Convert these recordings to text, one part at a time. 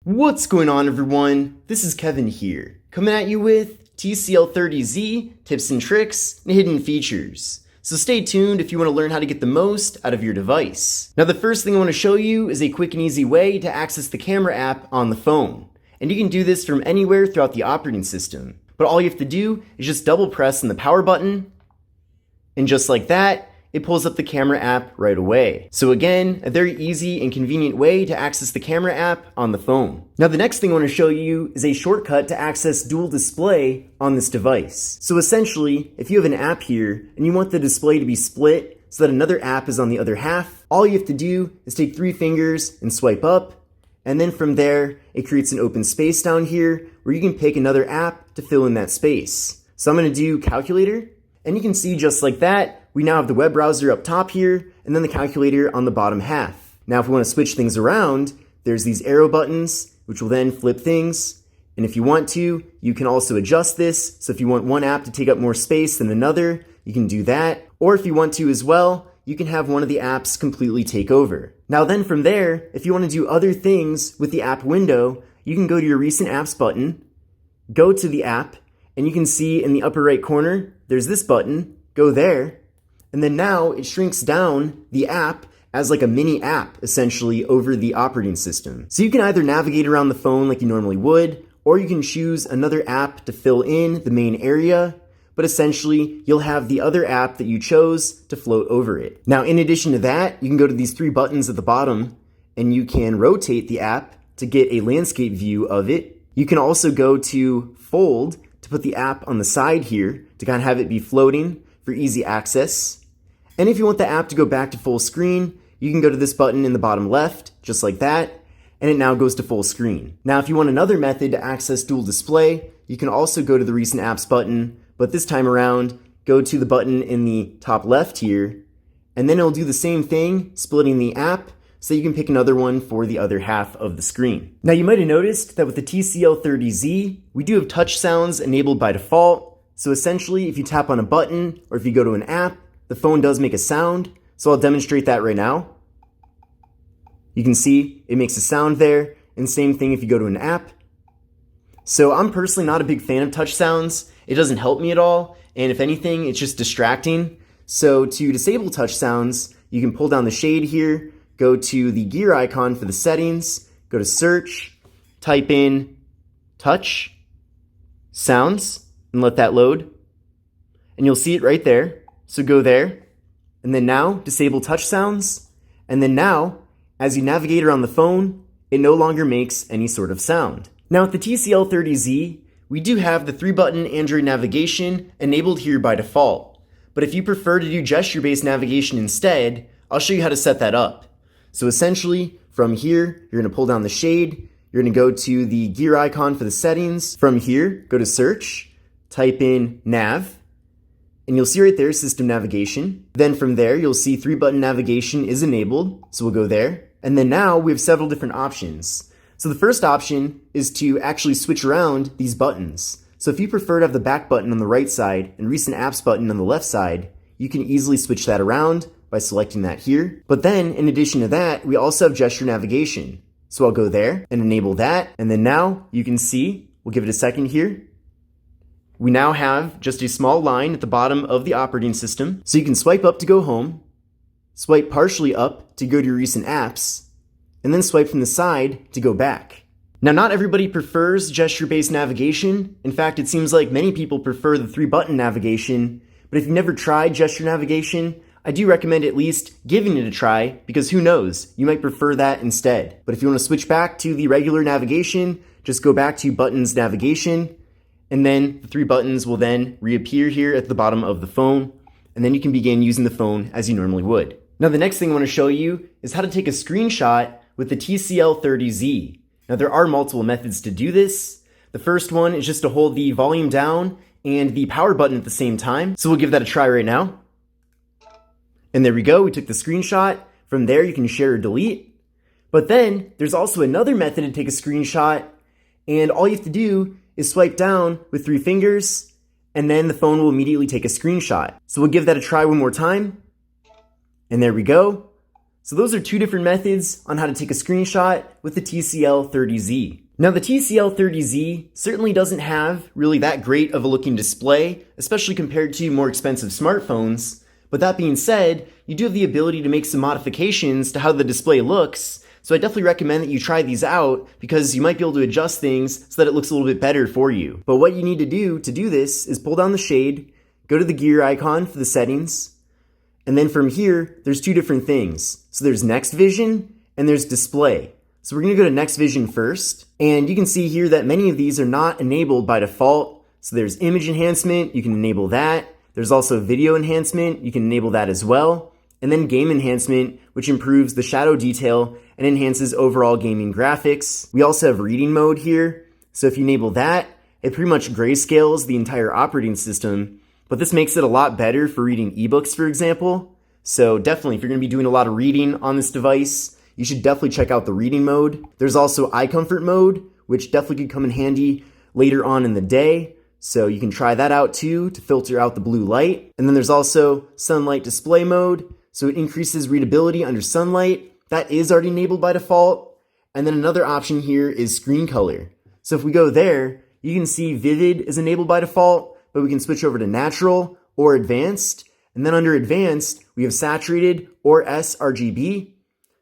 What's going on, everyone? This is Kevin here, coming at you with TCL 30Z tips and tricks and hidden features. So stay tuned if you want to learn how to get the most out of your device. Now, the first thing I want to show you is a quick and easy way to access the camera app on the phone. And you can do this from anywhere throughout the operating system. But all you have to do is just double press on the power button, and just like that, it pulls up the camera app right away. So again, a very easy and convenient way to access the camera app on the phone. Now, the next thing I want to show you is a shortcut to access dual display on this device. So essentially, if you have an app here and you want the display to be split so that another app is on the other half, all you have to do is take 3 fingers and swipe up, and then from there, it creates an open space down here where you can pick another app to fill in that space. So I'm going to do calculator, and you can see just like that, we now have the web browser up top here, and then the calculator on the bottom half. Now, if we want to switch things around, there's these arrow buttons, which will then flip things. And if you want to, you can also adjust this. So if you want one app to take up more space than another, you can do that. Or if you want to as well, you can have one of the apps completely take over. Now then from there, if you want to do other things with the app window, you can go to your recent apps button, go to the app, and you can see in the upper right corner, there's this button, go there. And then now it shrinks down the app as like a mini app, essentially, over the operating system. So you can either navigate around the phone like you normally would, or you can choose another app to fill in the main area, but essentially you'll have the other app that you chose to float over it. Now, in addition to that, you can go to these 3 buttons at the bottom, and you can rotate the app to get a landscape view of it. You can also go to fold to put the app on the side here to kind of have it be floating for easy access. And if you want the app to go back to full screen, you can go to this button in the bottom left, just like that, and it now goes to full screen. Now, if you want another method to access dual display, you can also go to the recent apps button, but this time around, go to the button in the top left here, and then it'll do the same thing, splitting the app, so you can pick another one for the other half of the screen. Now, you might have noticed that with the TCL 30Z, we do have touch sounds enabled by default. So essentially, if you tap on a button, or if you go to an app, the phone does make a sound, so I'll demonstrate that right now. You can see it makes a sound there, and same thing if you go to an app. So I'm personally not a big fan of touch sounds. It doesn't help me at all, and if anything, it's just distracting. So to disable touch sounds, you can pull down the shade here, go to the gear icon for the settings, go to search, type in touch sounds, and let that load. And you'll see it right there. So go there, and then now disable touch sounds, and then now, as you navigate around the phone, it no longer makes any sort of sound. Now with the TCL 30Z, we do have the 3-button Android navigation enabled here by default. But if you prefer to do gesture-based navigation instead, I'll show you how to set that up. So essentially, from here, you're going to pull down the shade, you're going to go to the gear icon for the settings. From here, go to search, type in nav, and you'll see right there system navigation. Then from there, you'll see 3-button navigation is enabled, so we'll go there. And then now we have several different options. So the first option is to actually switch around these buttons. So if you prefer to have the back button on the right side and recent apps button on the left side, you can easily switch that around by selecting that here. But then in addition to that, we also have gesture navigation. So I'll go there and enable that. And then now you can see, we'll give it a second here. We now have just a small line at the bottom of the operating system. So you can swipe up to go home, swipe partially up to go to your recent apps, and then swipe from the side to go back. Now, not everybody prefers gesture-based navigation. In fact, it seems like many people prefer the 3-button navigation. But if you've never tried gesture navigation, I do recommend at least giving it a try, because who knows, you might prefer that instead. But if you want to switch back to the regular navigation, just go back to buttons navigation, and then the 3 buttons will then reappear here at the bottom of the phone, and then you can begin using the phone as you normally would. Now, the next thing I want to show you is how to take a screenshot with the TCL 30Z. Now, there are multiple methods to do this. The first one is just to hold the volume down and the power button at the same time. So we'll give that a try right now. And there we go, we took the screenshot. From there, you can share or delete. But then there's also another method to take a screenshot, and all you have to do is swipe down with 3 fingers, and then the phone will immediately take a screenshot. So we'll give that a try one more time. And there we go. So those are two different methods on how to take a screenshot with the TCL 30Z. Now the TCL 30Z certainly doesn't have really that great of a looking display, especially compared to more expensive smartphones. But that being said, you do have the ability to make some modifications to how the display looks. So I definitely recommend that you try these out because you might be able to adjust things so that it looks a little bit better for you. But what you need to do this is pull down the shade, go to the gear icon for the settings, and then from here, there's two different things. So there's Next Vision and there's Display. So we're gonna go to Next Vision first, and you can see here that many of these are not enabled by default. So there's Image Enhancement, you can enable that. There's also Video Enhancement, you can enable that as well. And then Game Enhancement, which improves the shadow detail and enhances overall gaming graphics. We also have Reading Mode here. So if you enable that, it pretty much grayscales the entire operating system, but this makes it a lot better for reading ebooks, for example. So definitely, if you're gonna be doing a lot of reading on this device, you should definitely check out the Reading Mode. There's also Eye Comfort Mode, which definitely could come in handy later on in the day. So you can try that out too to filter out the blue light. And then there's also Sunlight Display Mode. So it increases readability under sunlight. That is already enabled by default. And then another option here is Screen Color. So if we go there, you can see Vivid is enabled by default, but we can switch over to Natural or Advanced. And then under Advanced, we have Saturated or sRGB.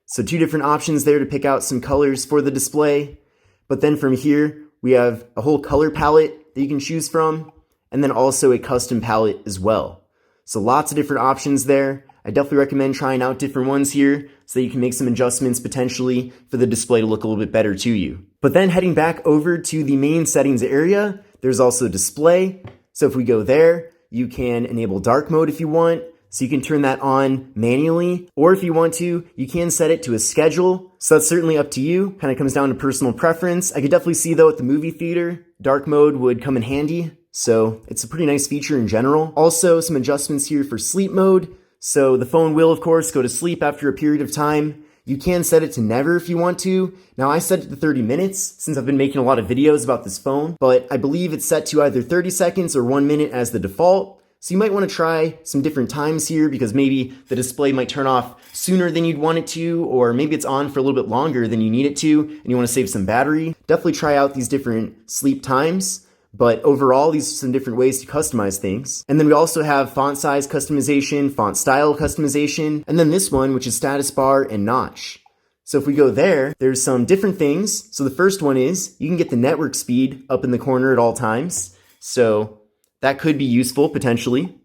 So two different options there to pick out some colors for the display. But then from here, we have a whole color palette that you can choose from, and then also a custom palette as well. So lots of different options there. I definitely recommend trying out different ones here so that you can make some adjustments potentially for the display to look a little bit better to you. But then heading back over to the main settings area, there's also Display. So if we go there, you can enable dark mode if you want. So you can turn that on manually, or if you want to, you can set it to a schedule. So that's certainly up to you. Kind of comes down to personal preference. I could definitely see though at the movie theater, dark mode would come in handy. So it's a pretty nice feature in general. Also some adjustments here for sleep mode. So the phone will of course go to sleep after a period of time. You can set it to never if you want to. Now I set it to 30 minutes since I've been making a lot of videos about this phone, but I believe it's set to either 30 seconds or 1 minute as the default. So you might want to try some different times here because maybe the display might turn off sooner than you'd want it to, or maybe it's on for a little bit longer than you need it to and you want to save some battery. Definitely try out these different sleep times, but overall these are some different ways to customize things. And then we also have font size customization, font style customization, and then this one which is status bar and notch. So if we go there, there's some different things. So the first one is you can get the network speed up in the corner at all times. So that could be useful potentially.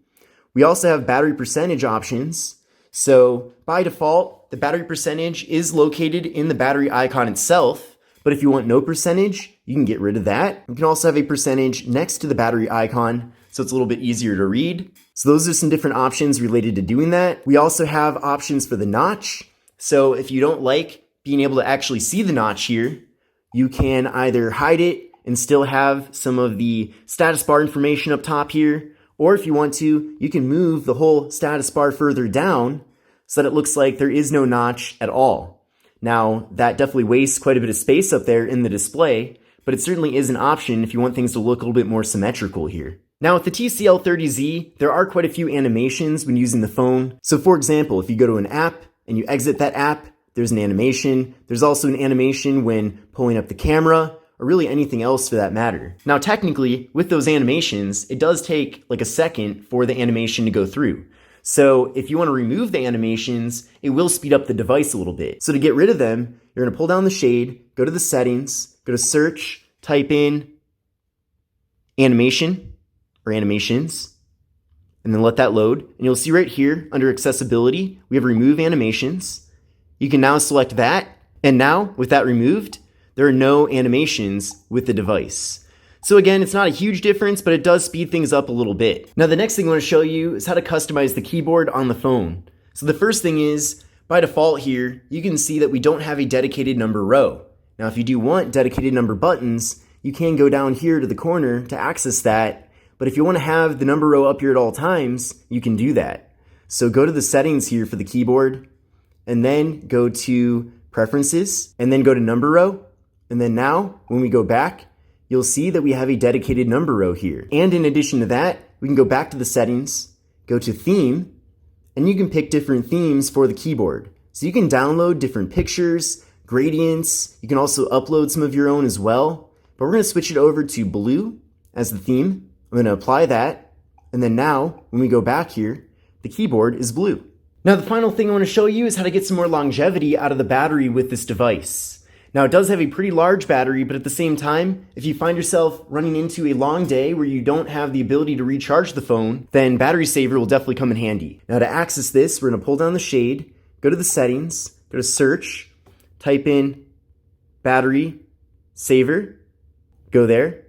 We also have battery percentage options. So by default, the battery percentage is located in the battery icon itself. But if you want no percentage, you can get rid of that. You can also have a percentage next to the battery icon, so it's a little bit easier to read. So those are some different options related to doing that. We also have options for the notch. So if you don't like being able to actually see the notch here, you can either hide it and still have some of the status bar information up top here, or if you want to, you can move the whole status bar further down so that it looks like there is no notch at all. Now, that definitely wastes quite a bit of space up there in the display, but it certainly is an option if you want things to look a little bit more symmetrical here. Now with the TCL 30Z, there are quite a few animations when using the phone. So for example, if you go to an app and you exit that app, there's an animation. There's also an animation when pulling up the camera, or really anything else for that matter. Now technically, with those animations, it does take like a second for the animation to go through. So if you want to remove the animations, it will speed up the device a little bit. So to get rid of them, you're going to pull down the shade, go to the settings, go to search, type in animation or animations, and then let that load. And you'll see right here under accessibility, we have remove animations. You can now select that. And now with that removed, there are no animations with the device. So again, it's not a huge difference, but it does speed things up a little bit. Now the next thing I want to show you is how to customize the keyboard on the phone. So the first thing is, by default here, you can see that we don't have a dedicated number row. Now if you do want dedicated number buttons, you can go down here to the corner to access that. But if you want to have the number row up here at all times, you can do that. So go to the settings here for the keyboard, and then go to preferences, and then go to number row. And then now, when we go back, you'll see that we have a dedicated number row here. And in addition to that, we can go back to the settings, go to theme, and you can pick different themes for the keyboard. So you can download different pictures, gradients, you can also upload some of your own as well. But we're going to switch it over to blue as the theme. I'm going to apply that. And then now, when we go back here, the keyboard is blue. Now the final thing I want to show you is how to get some more longevity out of the battery with this device. Now it does have a pretty large battery, but at the same time, if you find yourself running into a long day where you don't have the ability to recharge the phone, then battery saver will definitely come in handy. Now to access this, we're going to pull down the shade, go to the settings, go to search, type in battery saver, go there.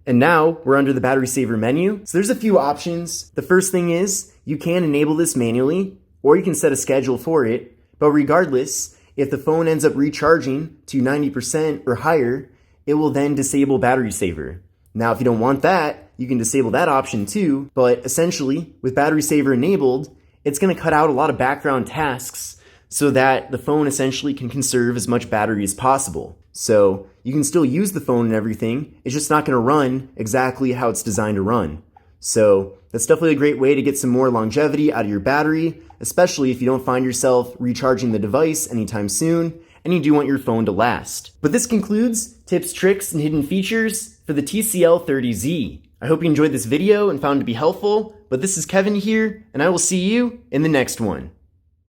And now we're under the battery saver menu. So there's a few options. The first thing is you can enable this manually, or you can set a schedule for it. But regardless, if the phone ends up recharging to 90% or higher, it will then disable battery saver. Now, if you don't want that, you can disable that option too. But essentially, with battery saver enabled, it's going to cut out a lot of background tasks so that the phone essentially can conserve as much battery as possible. So you can still use the phone and everything, it's just not going to run exactly how it's designed to run. So that's definitely a great way to get some more longevity out of your battery, especially if you don't find yourself recharging the device anytime soon and you do want your phone to last. But this concludes tips, tricks, and hidden features for the TCL 30Z. I hope you enjoyed this video and found it to be helpful, but this is Kevin here, and I will see you in the next one.